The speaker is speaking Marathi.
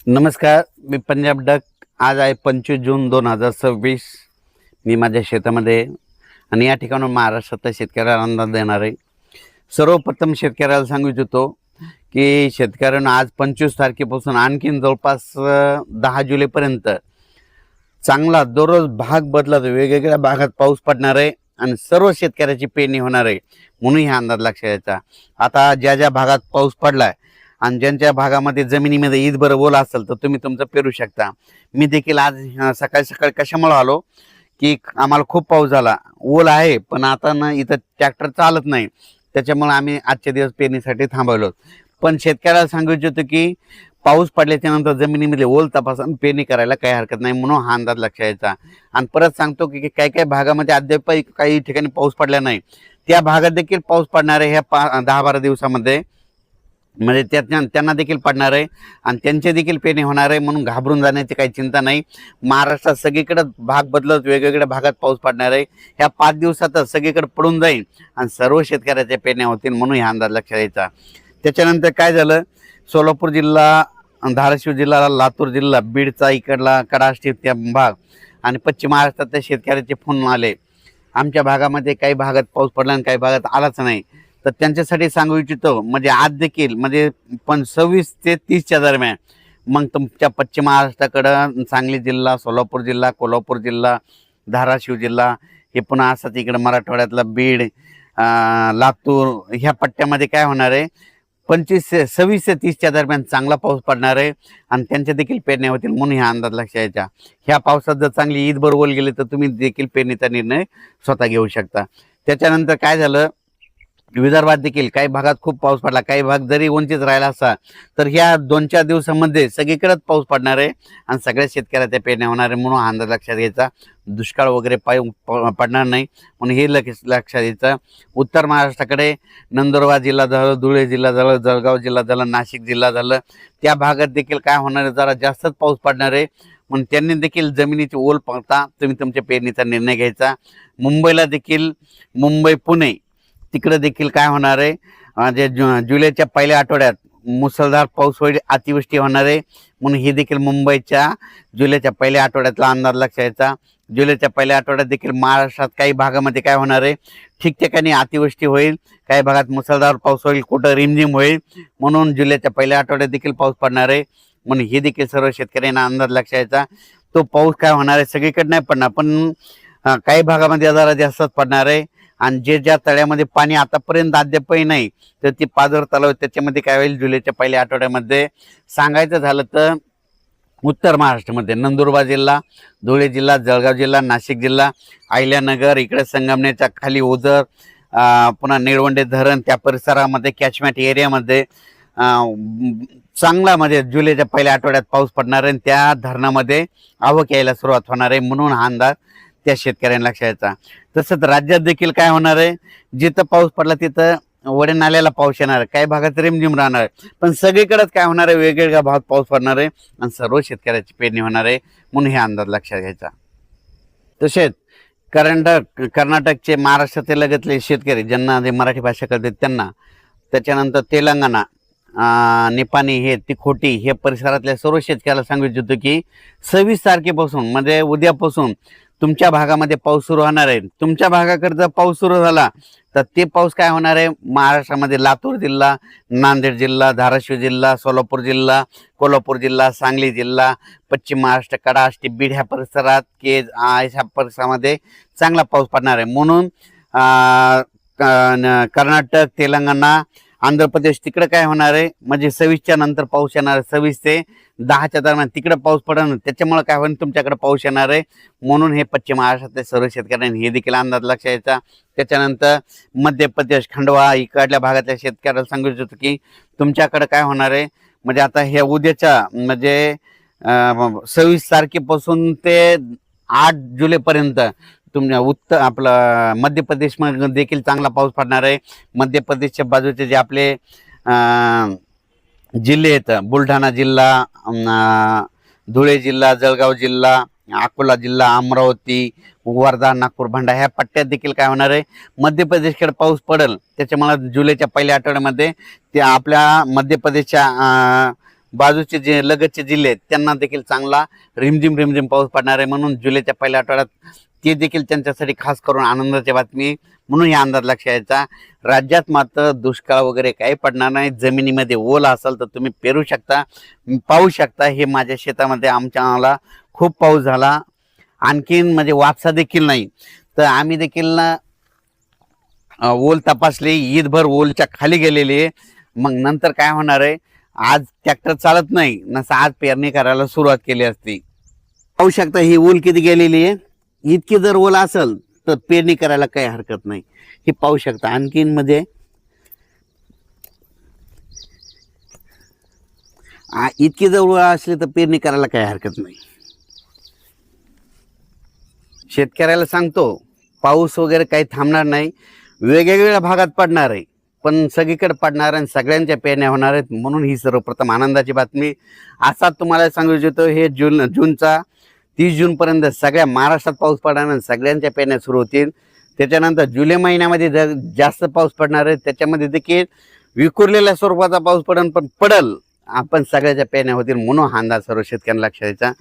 नमस्कार, मी पंजाब डक. आज आहे 25 जून 2026. मी माझ्या शेतामध्ये आणि या ठिकाणून महाराष्ट्रातल्या शेतकऱ्याला अंदाज देणार आहे. सर्वप्रथम शेतकऱ्याला सांगू इच्छितो की शेतकऱ्यांना आज 25 तारखेपासून आणखीन जवळपास 10 जुलैपर्यंत चांगला दररोज भाग बदलत वेगवेगळ्या भागात पाऊस पडणार आहे आणि सर्व शेतकऱ्याची पेरणी होणार आहे. म्हणून हा अंदाज लक्षात घ्यायचा. आता ज्या ज्या भागात पाऊस पडलाय आणि ज्यांच्या भागामध्ये जमिनीमध्ये ईदभर ओल असेल तर तुम्ही तुमचं पेरू शकता. मी देखील आज सकाळी सकाळी कशामुळे आलो की आम्हाला खूप पाऊस झाला, ओल आहे, पण आता ना इथं ट्रॅक्टर चालत नाही, त्याच्यामुळे आम्ही आजच्या दिवस पेरणीसाठी थांबवलो. पण शेतकऱ्याला सांगू इच्छितो की पाऊस पडल्याच्या नंतर जमिनीमध्ये ओल तपासून पेरणी करायला काही हरकत नाही, म्हणून हा अंदाज लक्षात घ्यायचा. आणि परत सांगतो की काही काही भागामध्ये अद्याप काही ठिकाणी पाऊस पडला नाही, त्या भागात देखील पाऊस पडणार आहे ह्या 10-12 दिवसामध्ये. म्हणजे त्यांना देखील पडणार आहे आणि त्यांचे देखील पेरणी होणार आहे, म्हणून घाबरून जाण्याची काही चिंता नाही. महाराष्ट्रात सगळीकडे भाग बदलत वेगवेगळ्या भागात पाऊस पडणार आहे. ह्या 5 दिवसातच सगळीकडे पडून जाईल आणि सर्व शेतकऱ्याच्या पेरण्या होतील, म्हणून हा अंदाज लक्षात द्यायचा. त्याच्यानंतर काय झालं, सोलापूर जिल्हा, धाराशिव जिल्हा, लातूर जिल्हा, बीडचा इकडला कडाष्टी भाग आणि पश्चिम महाराष्ट्रातल्या शेतकऱ्याचे फोन आले. आमच्या भागामध्ये काही भागात पाऊस पडला आणि काही भागात आलाच नाही, तर त्यांच्यासाठी सांगू इच्छितो म्हणजे आज देखील म्हणजे 26 ते 30च्या दरम्यान मग तुमच्या पश्चिम महाराष्ट्राकडं सांगली जिल्हा, सोलापूर जिल्हा, कोल्हापूर जिल्हा, धाराशिव जिल्हा, हे पुन्हा असंच इकडं मराठवाड्यातला बीड, लातूर, ह्या पट्ट्यामध्ये काय होणार आहे 26 ते 30च्या दरम्यान चांगला पाऊस पडणार आहे आणि त्यांच्या देखील पेरण्या होतील, म्हणून ह्या अंदाज लक्षात द्यायचा. ह्या पावसात जर चांगली ईद बरोबर गेली तर तुम्ही देखील पेरणीचा निर्णय स्वतः घेऊ शकता. त्याच्यानंतर काय झालं, विदर्भात देखील काही भागात खूप पाऊस पडला, काही भाग जरी उंचीत राहिला असता तर ह्या 2-4 दिवसामध्ये सगळीकडेच पाऊस पडणार आहे आणि सगळ्या शेतकऱ्याच्या पेरण्या होणार आहे, म्हणून अंदाज लक्षात घ्यायचा. दुष्काळ वगैरे पडणार नाही, म्हणून हे लक्षात घ्यायचं. उत्तर महाराष्ट्राकडे नंदुरबार जिल्हा झालं, धुळे जिल्हा झालं, जळगाव जिल्हा झालं, नाशिक जिल्हा झालं, त्या भागात देखील काय होणार आहे, जरा जास्तच पाऊस पडणार आहे, म्हणून त्यांनी देखील जमिनीची ओल पाहता तुम्ही तुमच्या पेरणीचा निर्णय घ्यायचा. मुंबईला देखील, मुंबई पुणे तिकडे देखील काय होणार आहे, म्हणजे जुलैच्या पहिल्या आठवड्यात मुसळधार पाऊस होईल, अतिवृष्टी होणार आहे, म्हणून हे देखील मुंबईच्या जुलैच्या पहिल्या आठवड्यातला अंदाज लक्षात घ्यायचा. जुलैच्या पहिल्या आठवड्यात देखील महाराष्ट्रात काही भागामध्ये काय होणार आहे, ठिकठिकाणी अतिवृष्टी होईल, काही भागात मुसळधार पाऊस होईल, कुठं रिमझिम होईल, म्हणून जुलैच्या पहिल्या आठवड्यात देखील पाऊस पडणार आहे, म्हणून हे देखील सर्व शेतकऱ्यांना अंदाज लक्षात घ्यायचा. तो पाऊस काय होणार आहे, सगळीकडे नाही पडणार, पण काही भागामध्ये जरा जास्तच पडणार आहे. आणि ज्या तळ्यामध्ये पाणी आतापर्यंत अद्यापही नाही तर ती पाझर तलाव, त्याच्यामध्ये काय होईल जुलैच्या पहिल्या आठवड्यामध्ये. सांगायचं झालं तर उत्तर महाराष्ट्रामध्ये नंदुरबार जिल्हा, धुळे जिल्हा, जळगाव जिल्हा, नाशिक जिल्हा, अहिल्यानगर, इकडे संगमनेरच्या खाली ओझर, पुन्हा निळवंडे धरण, त्या परिसरामध्ये कॅचमेंट एरियामध्ये चांगला म्हणजे जुलैच्या पहिल्या आठवड्यात पाऊस पडणार आहे आणि त्या धरणामध्ये आवक यायला सुरुवात होणार आहे, म्हणून हा अंदाज त्या शेतकऱ्यांना लक्षात द्यायचा. तसंच राज्यात देखील काय होणार आहे, जिथं पाऊस पडला तिथं वडे नाल्याला पाऊस येणार आहे, काही भागात रिमझिम राहणार आहे, पण सगळीकडेच काय होणार आहे, वेगवेगळ्या भागात पाऊस पडणार आहे आणि सर्व शेतकऱ्याची पेरणी होणार आहे, म्हणून हे अंदाज लक्षात घ्यायचा. तसेच कर्नाटकचे, महाराष्ट्राचे लगतले शेतकरी ज्यांना मराठी भाषा कळते त्यांना, त्याच्यानंतर तेलंगणा, निपाणी, हे तिखोटी, हे परिसरातल्या सर्व शेतकऱ्याला सांगू इच्छितो की 26 तारखेपासून म्हणजे उद्यापासून तुमच्या भागामध्ये पाऊस सुरू होणार आहे. तुमच्या भागाकडे जर पाऊस सुरू झाला तर ते पाऊस काय होणार आहे, महाराष्ट्रामध्ये लातूर जिल्हा, नांदेड जिल्हा, धाराशिव जिल्हा, सोलापूर जिल्हा, कोल्हापूर जिल्हा, सांगली जिल्हा, पश्चिम महाराष्ट्र, कडाष्टी, बीड ह्या परिसरात ह्या परिसरामध्ये चांगला पाऊस पडणार आहे, म्हणून कर्नाटक, तेलंगणा, आंध्र प्रदेश तिकडे काय होणार आहे म्हणजे 26च्या नंतर पाऊस येणार आहे, 26 ते 10च्या दरम्यान तिकडे पाऊस पडणार, त्याच्यामुळे काय होईल तुमच्याकडे पाऊस येणार आहे, म्हणून हे पश्चिम महाराष्ट्रातले सर्व शेतकऱ्यांनी हे देखील अंदाज लक्षात घ्यायचा. त्याच्यानंतर मध्य प्रदेश, खंडवा इकडल्या भागातल्या शेतकऱ्याला सांगू इच्छितो की तुमच्याकडे काय होणार आहे, म्हणजे आता हे उद्याच्या म्हणजे 26 तारखेपासून ते 8 जुलैपर्यंत तुमच्या आपलं मध्य प्रदेशमध्ये देखील चांगला पाऊस पडणार आहे. मध्य प्रदेशच्या बाजूचे जे आपले जिल्हे आहेत, बुलढाणा जिल्हा, धुळे जिल्हा, जळगाव जिल्हा, अकोला जिल्हा, अमरावती, वर्धा, नागपूर, भंडारा ह्या पट्ट्यात देखील काय होणार आहे, मध्य प्रदेशकडे पाऊस पडेल, त्याच्यामुळे जुलैच्या पहिल्या आठवड्यामध्ये ते आपल्या मध्य प्रदेशच्या बाजूचे जे लगतचे जिल्हे आहेत त्यांना देखील चांगला रिमझिम पाऊस पडणार आहे, म्हणून जुलैच्या पहिल्या आठवड्यात ते देखील त्यांच्यासाठी खास करून आनंदाची बातमी म्हणून या अंदाज लक्ष यायचा. राज्यात मात्र दुष्काळ वगैरे काही पडणार नाही. जमिनीमध्ये ओल असेल तर तुम्ही पेरू शकता, पाहू शकता. हे माझ्या शेतामध्ये आमच्या खूप पाऊस झाला, आणखीन म्हणजे वापसा देखील नाही. तर आम्ही देखील ना ओल तपासले, ईदभर ओलच्या खाली गेलेली आहे. मग नंतर काय होणार आहे, आज ट्रॅक्टर चालत नाही नसं आज पेरणी करायला सुरुवात केली असती. पाहू शकता ही ओल किती गेलेली आहे. इतकी जर ओल असेल तर पेरणी करायला काही हरकत नाही. हे पाहू शकता. आणखीन मध्ये इतकी जर ओल असली तर पेरणी करायला काही हरकत नाही. शेतकऱ्याला सांगतो, पाऊस वगैरे काही थांबणार नाही, वेगवेगळ्या भागात पडणार आहे पण सगळीकडे पडणार आणि सगळ्यांच्या पेरण्या होणार आहेत. म्हणून ही सर्वप्रथम आनंदाची बातमी. असा तुम्हाला सांगू इच्छितो, हे जूनचा 30 जूनपर्यंत सगळ्या महाराष्ट्रात पाऊस पडणार आणि सगळ्यांच्या पेरण्या सुरू होतील. त्याच्यानंतर जुलै महिन्यामध्ये जास्त पाऊस पडणार आहे, त्याच्यामध्ये देखील विखुरलेल्या स्वरूपाचा पाऊस पण पडल, आपण सगळ्याच्या पेरण्या होतील. म्हणून हा अंदाज सर्व शेतकऱ्यांना लक्षात द्यायचा.